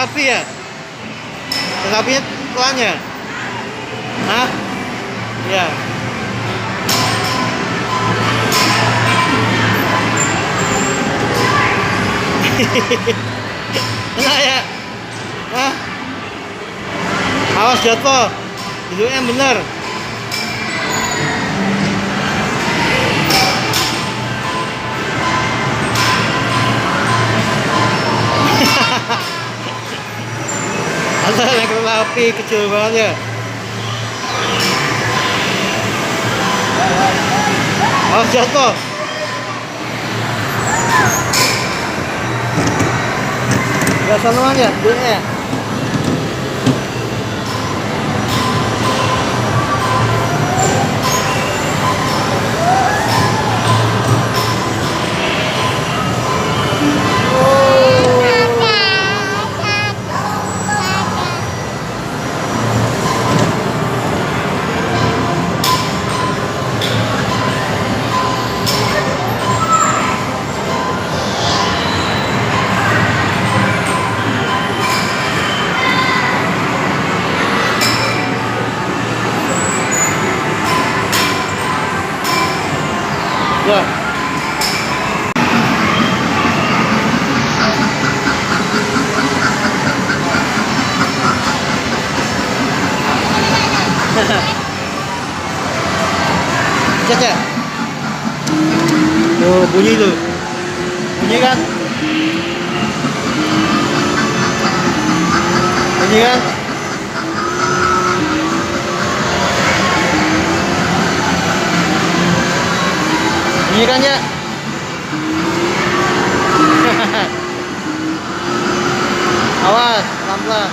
kereta api ya? Kereta apinya pelan ya? Hah? Iya. Enak ya? Hah? Awas jatuh. Duduknya bener. Ada naik kereta api kecil banget ya. Awas jatuh. Biasa doang ya, duduknya ya. Ya. Cek ya. Tuh bunyi tuh. Bunyi kan? Bunyi kan? Bunyi kan ya? Awas, pelan-pelan.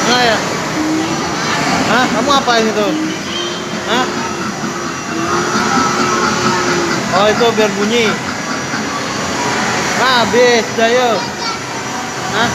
Nah ya? Hah? Kamu apain itu? Hah? Oh itu biar bunyi. Nah, habis, udah yuk. Hah?